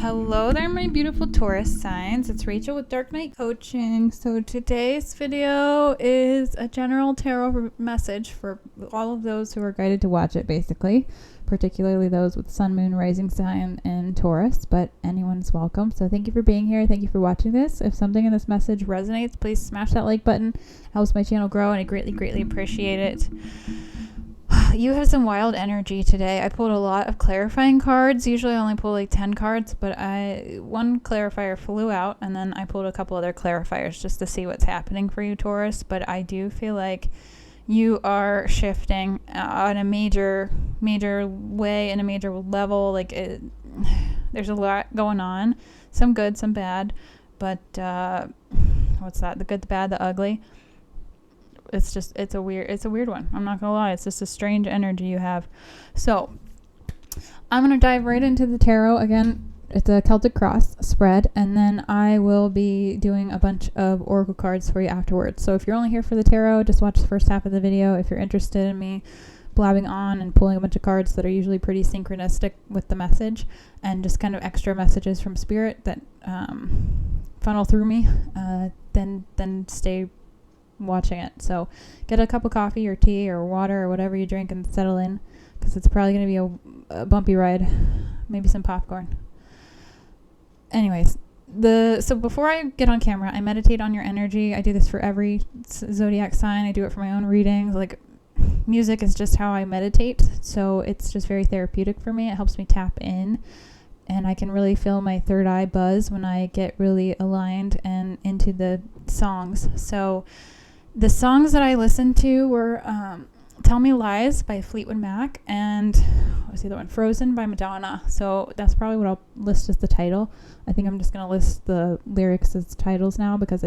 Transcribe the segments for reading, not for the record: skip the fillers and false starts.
Hello there, my beautiful Taurus signs. It's Rachael with Dark Knight Coaching. So today's video is a general tarot message for all of those who are guided to watch it, basically, particularly those with Sun, Moon, Rising sign, and Taurus, but anyone's welcome. So thank you for being here. Thank you for watching this. If something in this message resonates, please smash that like button. It helps my channel grow, and I greatly appreciate it. You have some wild energy today. I pulled a lot of clarifying cards. Usually I only pull like 10 cards, but one clarifier flew out, and then I pulled a couple other clarifiers just to see what's happening for you, Taurus. But I do feel like you are shifting on a major way, in a major level. There's a lot going on, some good, some bad, but what's that? The good, the bad, the ugly. It's a weird one. I'm not gonna lie. It's just a strange energy you have. So I'm gonna dive right into the tarot again. It's a Celtic cross spread, and then I will be doing a bunch of oracle cards for you afterwards. So if you're only here for the tarot, just watch the first half of the video. If you're interested in me blabbing on and pulling a bunch of cards that are usually pretty synchronistic with the message, and just kind of extra messages from spirit that funnel through me, then stay watching it. So get a cup of coffee or tea or water or whatever you drink and settle in, because it's probably going to be a bumpy ride. Maybe some popcorn. Anyways, so before I get on camera, I meditate on your energy. I do this for every zodiac sign. I do it for my own readings. Like, music is just how I meditate, so it's just very therapeutic for me. It helps me tap in, and I can really feel my third eye buzz when I get really aligned and into the songs. So the songs that I listened to were Tell Me Lies by Fleetwood Mac, and what was the other one? Frozen by Madonna. So that's probably what I'll list as the title. I think I'm just going to list the lyrics as titles now, because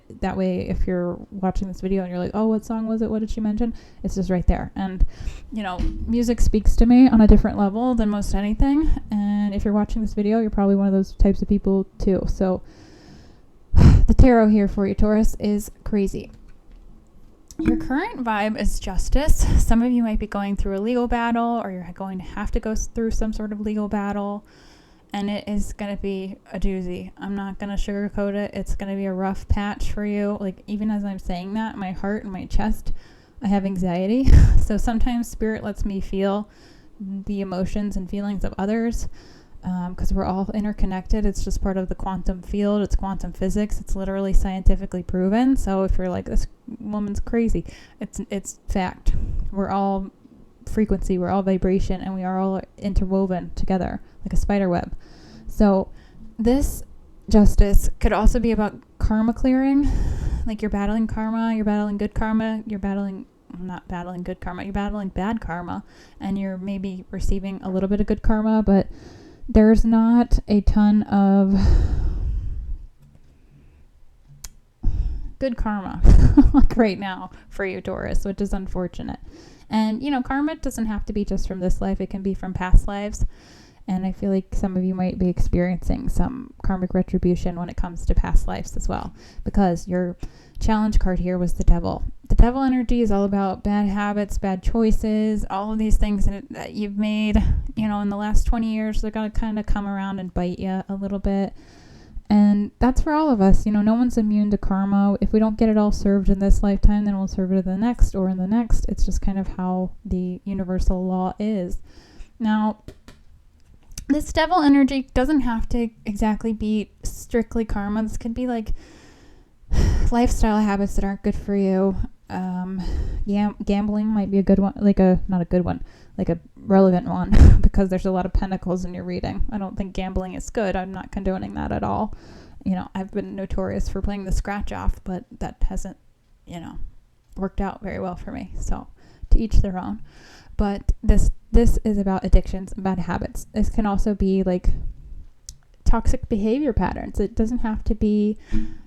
that way, if you're watching this video and you're like, oh, what song was it? What did she mention? It's just right there. And, music speaks to me on a different level than most anything. And if you're watching this video, you're probably one of those types of people too. So the tarot here for you, Taurus, is crazy. Your current vibe is justice. Some of you might be going through a legal battle, or you're going to have to go through some sort of legal battle. And it is going to be a doozy. I'm not going to sugarcoat it. It's going to be a rough patch for you. Like, even as I'm saying that, my heart and my chest, I have anxiety. So sometimes spirit lets me feel the emotions and feelings of others, because we're all interconnected. It's just part of the quantum field. It's quantum physics. It's literally scientifically proven. So if you're like, this woman's crazy, it's fact. We're all frequency, we're all vibration, and we are all interwoven together like a spider web. So this justice could also be about karma clearing. Like, you're battling karma, you're battling good karma, you're battling bad karma, and you're maybe receiving a little bit of good karma, but there's not a ton of good karma like right now for you, Taurus, which is unfortunate. And, karma doesn't have to be just from this life. It can be from past lives. And I feel like some of you might be experiencing some karmic retribution when it comes to past lives as well, because your challenge card here was the devil. The devil energy is all about bad habits, bad choices, all of these things that you've made, in the last 20 years. They're going to kind of come around and bite you a little bit. And that's for all of us. No one's immune to karma. If we don't get it all served in this lifetime, then we'll serve it in the next or in the next. It's just kind of how the universal law is. Now, this devil energy doesn't have to exactly be strictly karma. This could be like lifestyle habits that aren't good for you. Gambling might be a good one, not a good one, like a relevant one, because there's a lot of pentacles in your reading. I don't think gambling is good. I'm not condoning that at all. I've been notorious for playing the scratch off, but that hasn't, worked out very well for me. So to each their own. But this is about addictions and bad habits. This can also be like toxic behavior patterns. It doesn't have to be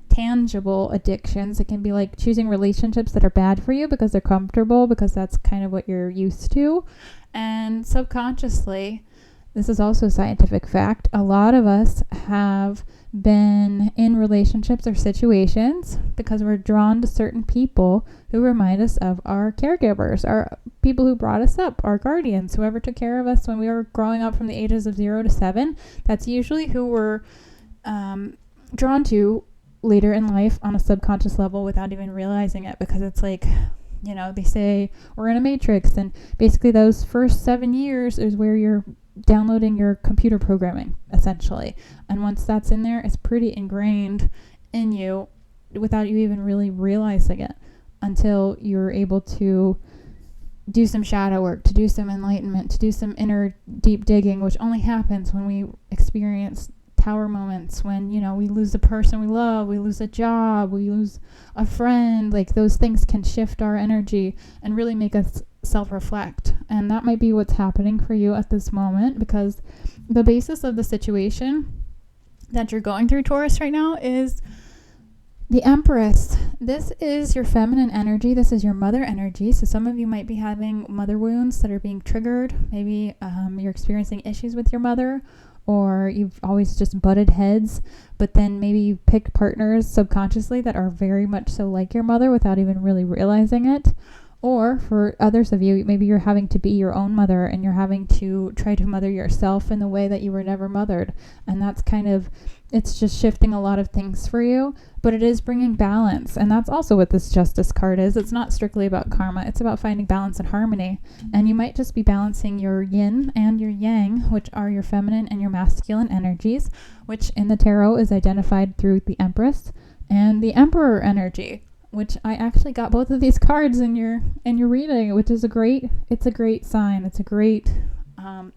tangible addictions. It can be like choosing relationships that are bad for you because they're comfortable, because that's kind of what you're used to. And subconsciously, this is also scientific fact, a lot of us have been in relationships or situations because we're drawn to certain people who remind us of our caregivers, our people who brought us up, our guardians, whoever took care of us when we were growing up from the ages of 0 to 7. That's usually who we're drawn to later in life on a subconscious level without even realizing it, because it's like, you know, they say we're in a matrix, and basically those first 7 years is where you're downloading your computer programming, essentially. And once that's in there, it's pretty ingrained in you without you even really realizing it, until you're able to do some shadow work, to do some enlightenment, to do some inner deep digging, which only happens when we experience tower moments, when, you know, we lose a person we love, we lose a job, we lose a friend. Like, those things can shift our energy and really make us self-reflect. And that might be what's happening for you at this moment, because the basis of the situation that you're going through, Taurus, right now is the Empress. This is your feminine energy. This is your mother energy. So some of you might be having mother wounds that are being triggered. Maybe you're experiencing issues with your mother, or you've always just butted heads, but then maybe you picked partners subconsciously that are very much so like your mother without even really realizing it. Or for others of you, maybe you're having to be your own mother, and you're having to try to mother yourself in the way that you were never mothered. And that's kind of, it's just shifting a lot of things for you, but it is bringing balance. And that's also what this Justice card is. It's not strictly about karma. It's about finding balance and harmony. And you might just be balancing your yin and your yang, which are your feminine and your masculine energies, which in the tarot is identified through the Empress and the Emperor energy, which I actually got both of these cards in your reading, which is a great sign. It's a great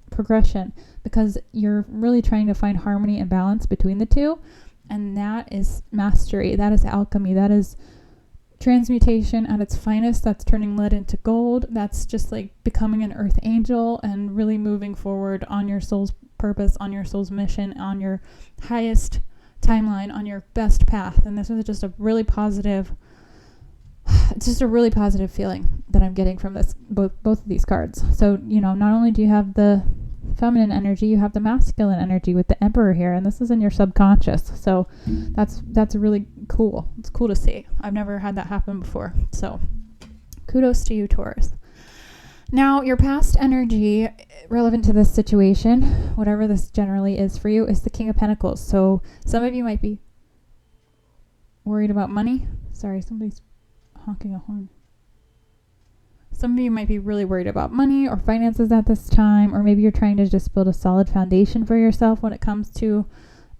progression, because you're really trying to find harmony and balance between the two. And that is mastery. That is alchemy. That is transmutation at its finest. That's turning lead into gold. That's just like becoming an earth angel and really moving forward on your soul's purpose, on your soul's mission, on your highest timeline, on your best path. And this is just a really positive, it's just a really positive feeling that I'm getting from this, both of these cards. So, you know, not only do you have the feminine energy, you have the masculine energy with the Emperor here, and this is in your subconscious. So that's really cool. It's cool to see. I've never had that happen before. So kudos to you, Taurus. Now, your past energy relevant to this situation, whatever this generally is for you, is the King of Pentacles. So some of you might be worried about money. Sorry, somebody's honking a horn. Some of you might be really worried about money or finances at this time, or maybe you're trying to just build a solid foundation for yourself when it comes to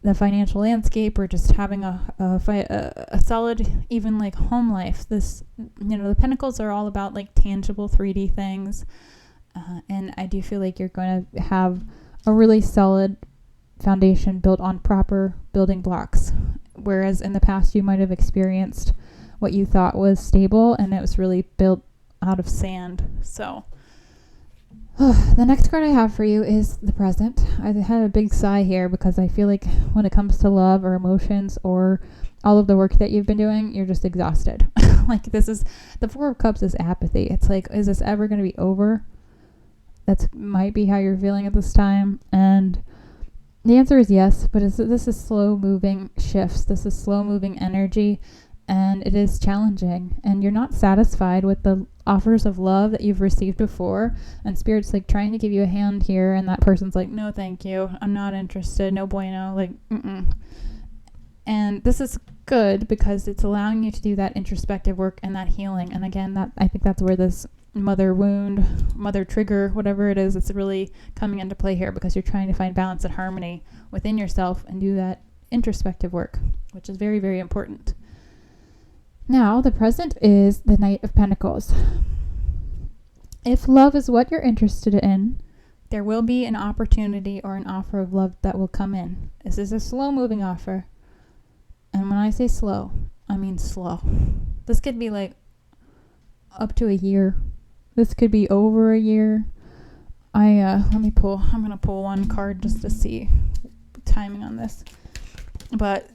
the financial landscape, or just having a solid, even like home life. This, you know, the Pentacles are all about like tangible 3D things, and I do feel like you're going to have a really solid foundation built on proper building blocks, whereas in the past you might have experienced what you thought was stable and it was really built out of sand. So the next card I have for you is the Present. I had a big sigh here, because I feel like when it comes to love or emotions or all of the work that you've been doing, you're just exhausted. Like, this is, the Four of Cups is apathy. It's like, is this ever going to be over? That might be how you're feeling at this time. And the answer is yes, but this is slow moving shifts. This is slow moving energy. And it is challenging, and you're not satisfied with the offers of love that you've received before, and Spirit's like trying to give you a hand here, and that person's like, no thank you, I'm not interested, no bueno, like And this is good, because it's allowing you to do that introspective work and that healing. And again, that, I think that's where this mother wound, mother trigger, whatever it is, it's really coming into play here, because you're trying to find balance and harmony within yourself and do that introspective work, which is very, very important. Now, the Present is the Knight of Pentacles. If love is what you're interested in, there will be an opportunity or an offer of love that will come in. This is a slow-moving offer. And when I say slow, I mean slow. This could be like up to a year. This could be over a year. I'm going to pull one card just to see the timing on this. But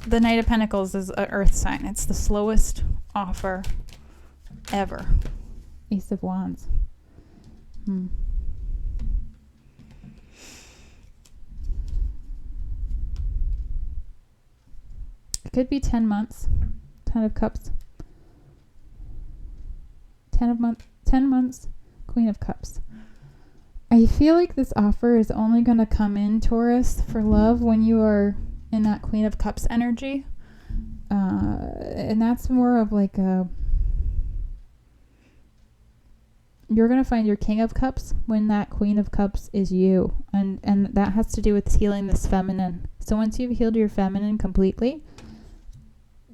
the Knight of Pentacles is an earth sign. It's the slowest offer ever. Ace of Wands. could be 10 months. 10 of Cups. 10 months, Queen of Cups. I feel like this offer is only going to come in, Taurus, for love when you are in that Queen of Cups energy. And that's more of like you're going to find your King of Cups when that Queen of Cups is you. And that has to do with healing this feminine. So once you've healed your feminine completely,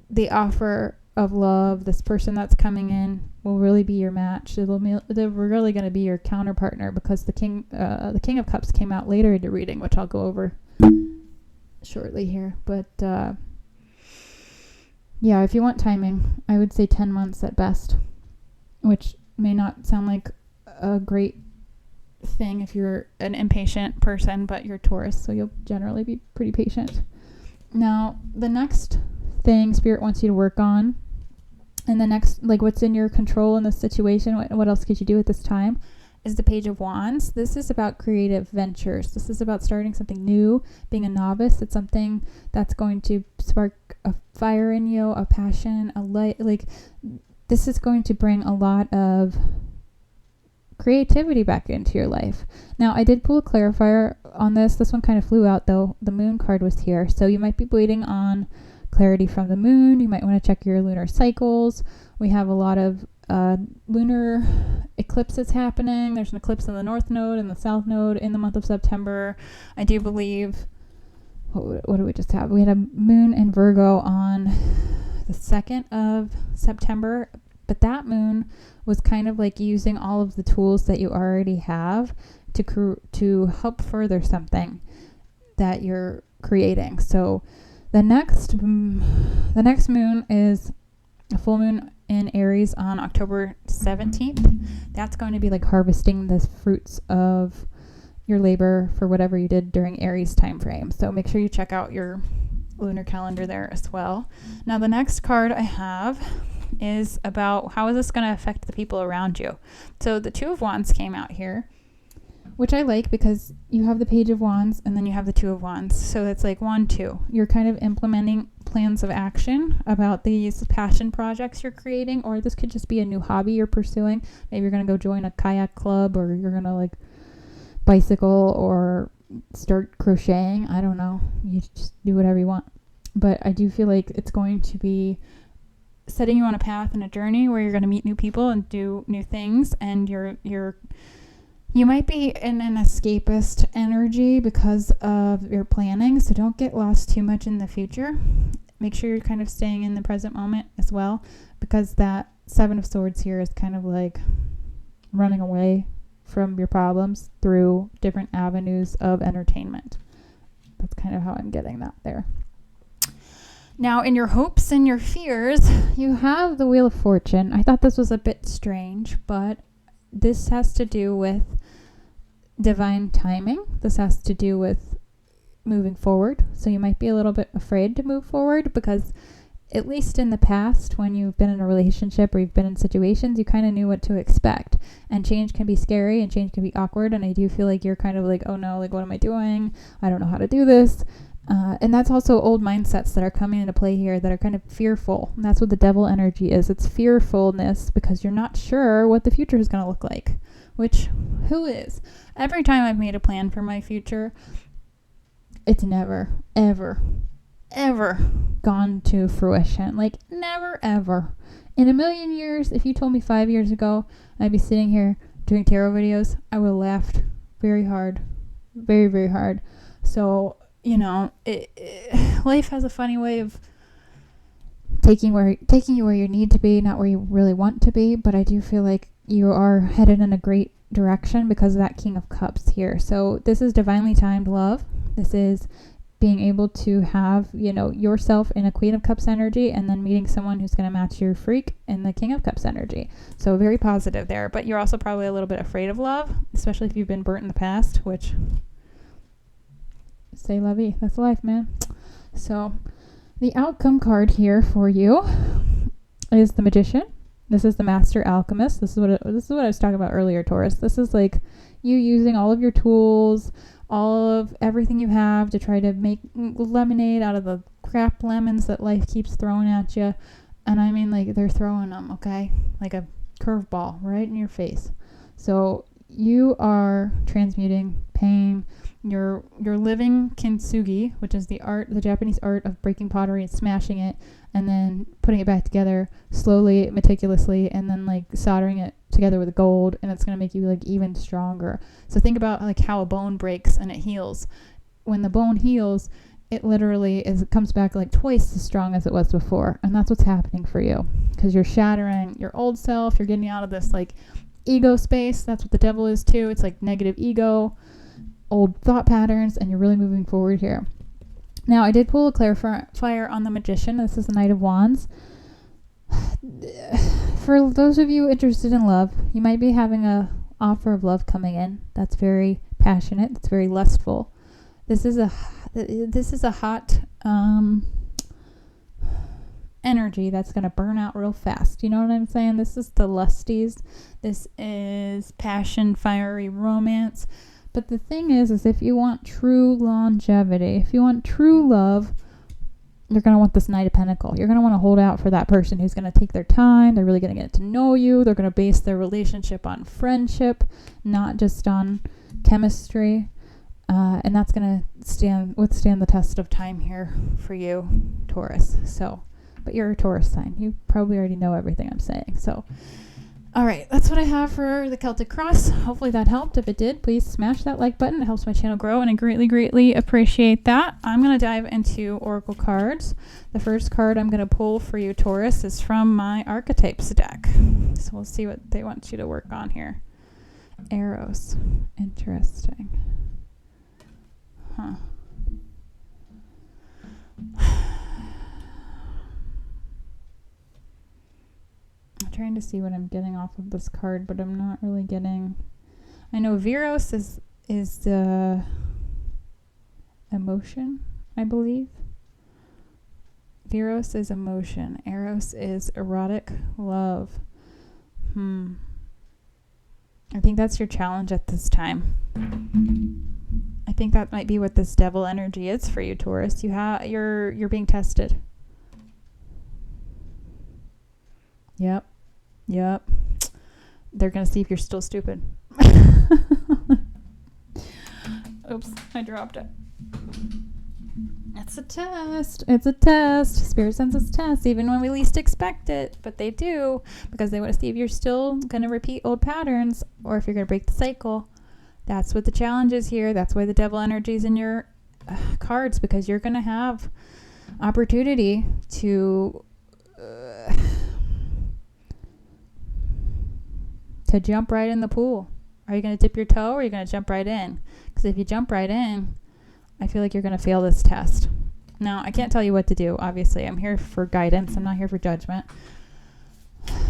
the offer of love, this person that's coming in, will really be your match. They're really going to be your counterpartner, because the King of Cups came out later in the reading, which I'll go over shortly here. But yeah, if you want timing, I would say 10 months at best, which may not sound like a great thing if you're an impatient person, but you're Taurus, so you'll generally be pretty patient. Now, the next thing Spirit wants you to work on, and the next, like, what's in your control in this situation, what else could you do at this time, is the Page of Wands. This is about creative ventures. This is about starting something new, being a novice. It's something that's going to spark a fire in you, a passion, a light. Like, this is going to bring a lot of creativity back into your life. Now, I did pull a clarifier on this. This one kind of flew out, though. The Moon card was here. So you might be waiting on clarity from the moon. You might want to check your lunar cycles. We have a lot of lunar eclipses happening. There's an eclipse in the North Node and the South Node in the month of September. I do believe, what do we just have? We had a moon in Virgo on the 2nd of September, but that moon was kind of like using all of the tools that you already have to help further something that you're creating. So the next moon is a full moon in Aries on October 17th. That's going to be like harvesting the fruits of your labor for whatever you did during Aries time frame. So make sure you check out your lunar calendar there as well. Now, the next card I have is about how is this going to affect the people around you. So the Two of Wands came out here, which I like because you have the Page of Wands and then you have the Two of Wands. So it's like 1, 2. You're kind of implementing plans of action about these passion projects you're creating, or this could just be a new hobby you're pursuing. Maybe you're going to go join a kayak club, or you're going to like bicycle or start crocheting. I don't know. You just do whatever you want. But I do feel like it's going to be setting you on a path and a journey where you're going to meet new people and do new things, and you might be in an escapist energy because of your planning, so don't get lost too much in the future. Make sure you're kind of staying in the present moment as well, because that Seven of Swords here is kind of like running away from your problems through different avenues of entertainment. That's kind of how I'm getting that there. Now, in your hopes and your fears, you have the Wheel of Fortune. I thought this was a bit strange, but this has to do with divine timing. This has to do with moving forward. So you might be a little bit afraid to move forward because, at least in the past, when you've been in a relationship or you've been in situations, you kind of knew what to expect. And change can be scary and change can be awkward. And I do feel like you're kind of like, oh no, like what am I doing? I don't know how to do this. And that's also old mindsets that are coming into play here that are kind of fearful. And that's what the devil energy is. It's fearfulness because you're not sure what the future is going to look like. Which, who is? Every time I've made a plan for my future, it's never, ever, ever gone to fruition. Like, never, ever. In a million years, if you told me 5 years ago I'd be sitting here doing tarot videos, I would have laughed very hard. Very, very hard. So, you know, life has a funny way of taking you where you need to be, not where you really want to be. But I do feel like you are headed in a great direction because of that King of Cups here. So this is divinely timed love. This is being able to have, you know, yourself in a Queen of Cups energy and then meeting someone who's going to match your freak in the King of Cups energy. So very positive there. But you're also probably a little bit afraid of love, especially if you've been burnt in the past, which... say la vie. That's life, man. So the outcome card here for you is the Magician. This is the Master Alchemist. This is what I was talking about earlier, Taurus. This is like you using all of your tools, all of everything you have to try to make lemonade out of the crap lemons that life keeps throwing at you. And I mean, like, they're throwing them, okay? Like a curveball right in your face. So you are transmuting pain. You're living kintsugi, which is the Japanese art of breaking pottery and smashing it and then putting it back together slowly, meticulously, and then like soldering it together with gold, and it's going to make you like even stronger. So think about like how a bone breaks and it heals. When the bone heals, it literally it comes back like twice as strong as it was before. And that's what's happening for you, because you're shattering your old self. You're getting out of this like ego space. That's what the devil is too. It's like negative ego, old thought patterns, and you're really moving forward here. Now, I did pull a clarifier on the Magician. This is the Knight of Wands. For those of you interested in love, you might be having a offer of love coming in. That's very passionate. That's very lustful. This is a hot energy that's going to burn out real fast. You know what I'm saying? This is the lusties. This is passion, fiery romance. But the thing is if you want true longevity, if you want true love, you're going to want this Knight of Pentacles. You're going to want to hold out for that person who's going to take their time. They're really going to get to know you. They're going to base their relationship on friendship, not just on chemistry. And that's going to withstand the test of time here for you, Taurus. So, but you're a Taurus sign. You probably already know everything I'm saying. So, all right, that's what I have for the Celtic Cross. Hopefully that helped. If it did, please smash that like button. It helps my channel grow, and I greatly, greatly appreciate that. I'm going to dive into Oracle cards. The first card I'm going to pull for you, Taurus, is from my Archetypes deck. So we'll see what they want you to work on here. Eros. Interesting. Huh. I'm trying to see what I'm getting off of this card, but I'm not really getting... I know Veros is the emotion, I believe. Veros is emotion. Eros is erotic love. I think that's your challenge at this time. I think that might be what this devil energy is for you, Taurus. You're being tested. Yep. They're going to see if you're still stupid. Oops, I dropped it. It's a test. It's a test. Spirit sends us tests even when we least expect it. But they do, because they want to see if you're still going to repeat old patterns or if you're going to break the cycle. That's what the challenge is here. That's why the devil energy is in your cards, because you're going to have opportunity to jump right in the pool. Are you going to dip your toe, or are you going to jump right in? Because if you jump right in, I feel like you're going to fail this test. Now, I can't tell you what to do. Obviously, I'm here for guidance. I'm not here for judgment.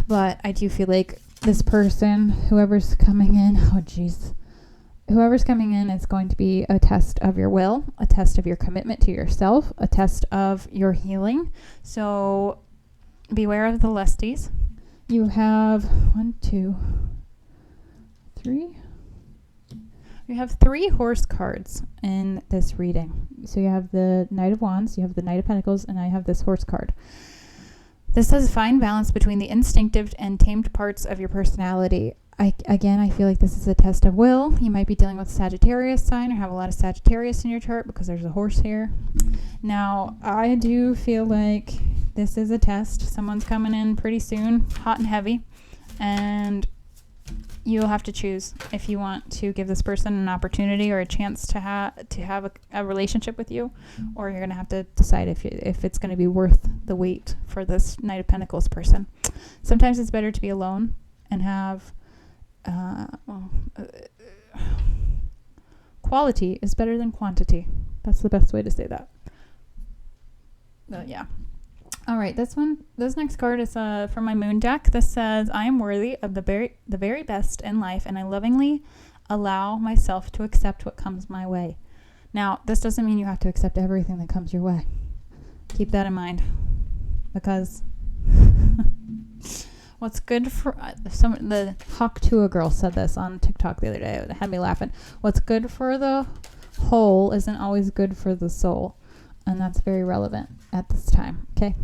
But I do feel like this person, whoever's coming in, whoever's coming in is going to be a test of your will, a test of your commitment to yourself, a test of your healing. So beware of the lusties. You have 1, 2, 3. You have 3 horse cards in this reading. So you have the Knight of Wands, you have the Knight of Pentacles, and I have this horse card. This says find balance between the instinctive and tamed parts of your personality. I feel like this is a test of will. You might be dealing with Sagittarius sign or have a lot of Sagittarius in your chart because there's a horse here. Now, I do feel like this is a test. Someone's coming in pretty soon, hot and heavy, and you'll have to choose if you want to give this person an opportunity or a chance to have a relationship with you, or you're going to have to decide if it's going to be worth the wait for this Knight of Pentacles person. Sometimes it's better to be alone and have quality is better than quantity. That's the best way to say that. But yeah. All right, this next card is from my moon deck. This says, I am worthy of the very best in life, and I lovingly allow myself to accept what comes my way. Now, this doesn't mean you have to accept everything that comes your way. Keep that in mind, because what's good for the Hawk Tua girl said this on TikTok the other day. It had me laughing. What's good for the whole isn't always good for the soul. And that's very relevant at this time. Okay.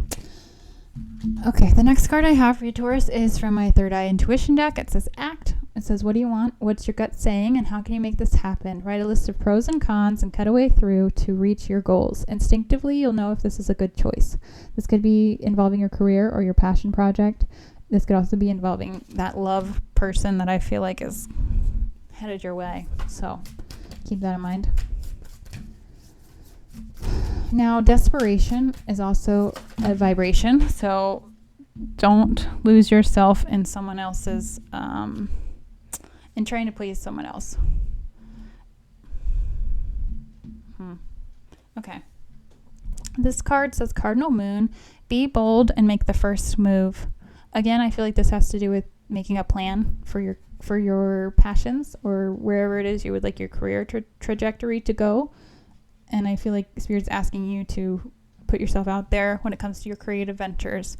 Okay, the next card I have for you, Taurus, is from my Third Eye Intuition deck. It says act. It says, what do you want? What's your gut saying? And how can you make this happen? Write a list of pros and cons and cut a way through to reach your goals. Instinctively, you'll know if this is a good choice. This could be involving your career or your passion project. This could also be involving that love person that I feel like is headed your way. So keep that in mind. Now, desperation is also a vibration, so don't lose yourself in someone else's, in trying to please someone else. Okay. This card says Cardinal Moon, be bold and make the first move. Again, I feel like this has to do with making a plan for your passions or wherever it is you would like your career trajectory to go. And I feel like Spirit's asking you to put yourself out there when it comes to your creative ventures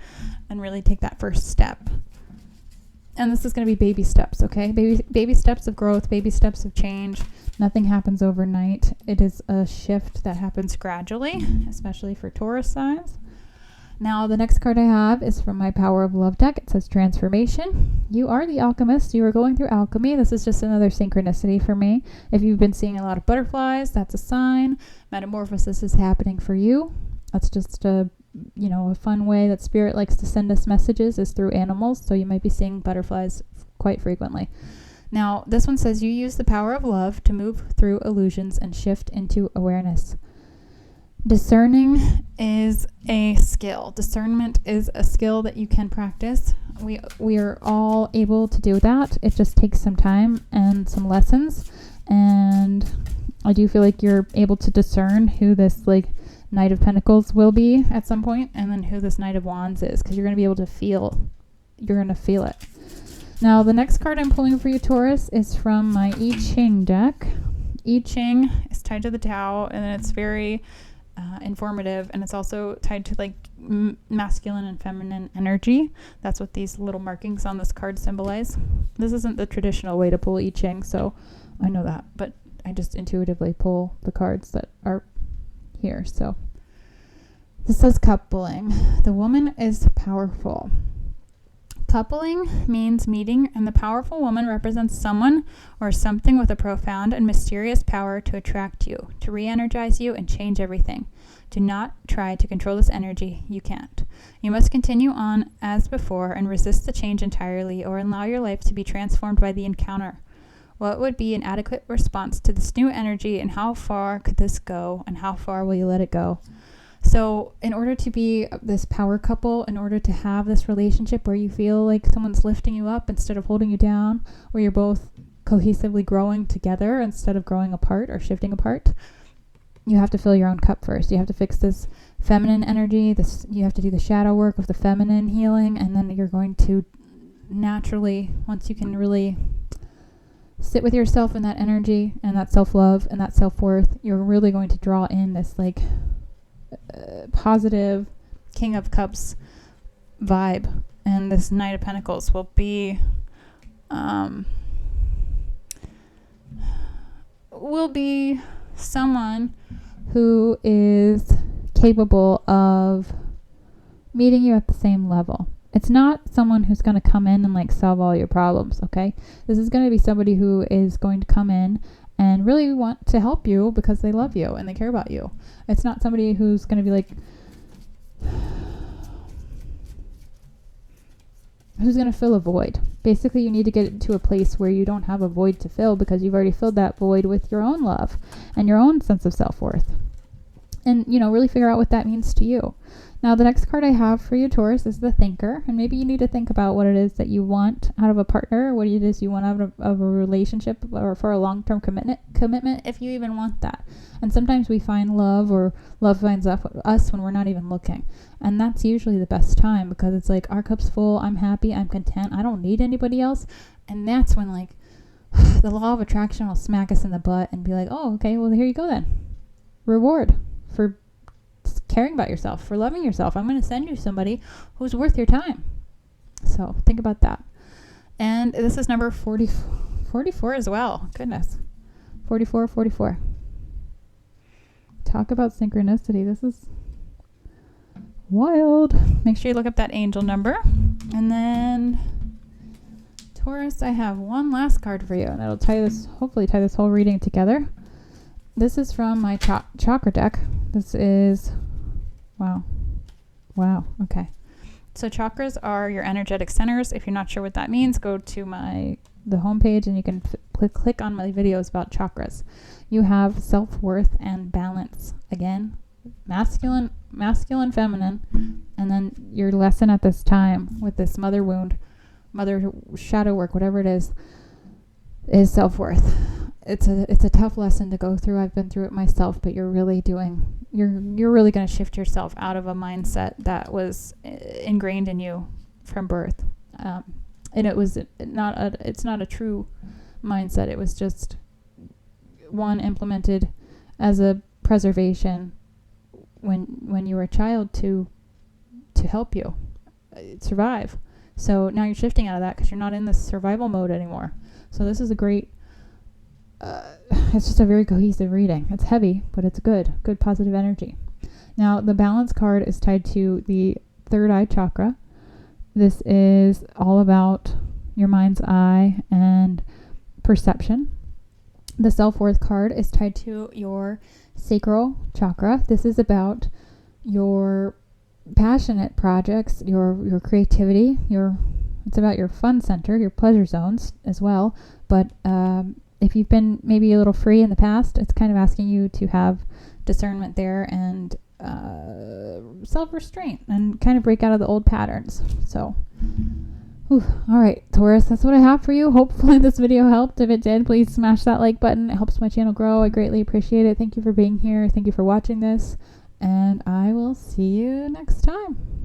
and really take that first step. And this is going to be baby steps, okay? Baby steps of growth, baby steps of change. Nothing happens overnight. It is a shift that happens gradually, especially for Taurus signs. Now, the next card I have is from my Power of Love deck. It says Transformation. You are the alchemist. You are going through alchemy. This is just another synchronicity for me. If you've been seeing a lot of butterflies, that's a sign. Metamorphosis is happening for you. That's just a fun way that Spirit likes to send us messages is through animals. So you might be seeing butterflies quite frequently. Now, this one says you use the power of love to move through illusions and shift into awareness. Discerning is a skill. Discernment is a skill that you can practice. We are all able to do that. It just takes some time and some lessons. And I do feel like you're able to discern who this Knight of Pentacles will be at some point, and then who this Knight of Wands is, because you're going to be able to feel. You're going to feel it. Now, the next card I'm pulling for you, Taurus, is from my I Ching deck. I Ching is tied to the Tao, and it's very informative, and it's also tied to masculine and feminine energy. That's what these little markings on this card symbolize. This isn't the traditional way to pull I Ching, so I know that, but I just intuitively pull the cards that are here. So this says coupling. The woman is powerful. Coupling means meeting, and the powerful woman represents someone or something with a profound and mysterious power to attract you, to re-energize you and change everything. Do not try to control this energy. You can't. You must continue on as before and resist the change entirely, or allow your life to be transformed by the encounter. What would be an adequate response to this new energy, and how far could this go, and how far will you let it go? So in order to be this power couple, in order to have this relationship where you feel like someone's lifting you up instead of holding you down, where you're both cohesively growing together instead of growing apart or shifting apart, you have to fill your own cup first. You have to fix this feminine energy. You have to do the shadow work of the feminine healing, and then you're going to naturally, once you can really sit with yourself in that energy and that self-love and that self-worth, you're really going to draw in this positive King of Cups vibe, and this Knight of Pentacles will be someone who is capable of meeting you at the same level. It's not someone who's going to come in and solve all your problems, okay? This is going to be somebody who is going to come in and really want to help you because they love you and they care about you. It's not somebody who's going to be who's going to fill a void. Basically, you need to get to a place where you don't have a void to fill, because you've already filled that void with your own love and your own sense of self-worth. And, really figure out what that means to you. Now, the next card I have for you, Taurus, is the Thinker. And maybe you need to think about what it is that you want out of a partner, what it is you want out of a relationship, or for a long-term commitment, if you even want that. And sometimes we find love, or love finds us when we're not even looking. And that's usually the best time, because it's our cup's full, I'm happy, I'm content, I don't need anybody else. And that's when the law of attraction will smack us in the butt and be oh, okay, well, here you go then. Reward for caring about yourself, for loving yourself. I'm going to send you somebody who's worth your time. So think about that. And this is number 44 as well. Goodness. 44. talk about synchronicity. This is wild. Make sure you look up that angel number. And then Taurus, I have one last card for you, and it'll hopefully tie this whole reading together. This is from my chakra deck. This is, wow. Okay. So chakras are your energetic centers. If you're not sure what that means, go to the homepage and you can click on my videos about chakras. You have self-worth and balance. Again, masculine, feminine, and then your lesson at this time with this mother wound, mother shadow work, whatever it is self-worth. It's a tough lesson to go through. I've been through it myself, but you're really going to shift yourself out of a mindset that was ingrained in you from birth. And it's not a true mindset. It was just one implemented as a preservation when you were a child to help you survive. So now you're shifting out of that because you're not in this survival mode anymore. So this is a great, it's just a very cohesive reading. It's heavy, but it's good positive energy. Now the balance card is tied to the third eye chakra. This is all about your mind's eye and perception. The self-worth card is tied to your sacral chakra. This is about your passionate projects, your creativity, it's about your fun center, your pleasure zones as well. But if you've been maybe a little free in the past, it's kind of asking you to have discernment there and self-restraint and kind of break out of the old patterns. So, all right, Taurus, that's what I have for you. Hopefully this video helped. If it did, please smash that like button. It helps my channel grow. I greatly appreciate it. Thank you for being here. Thank you for watching this, and I will see you next time.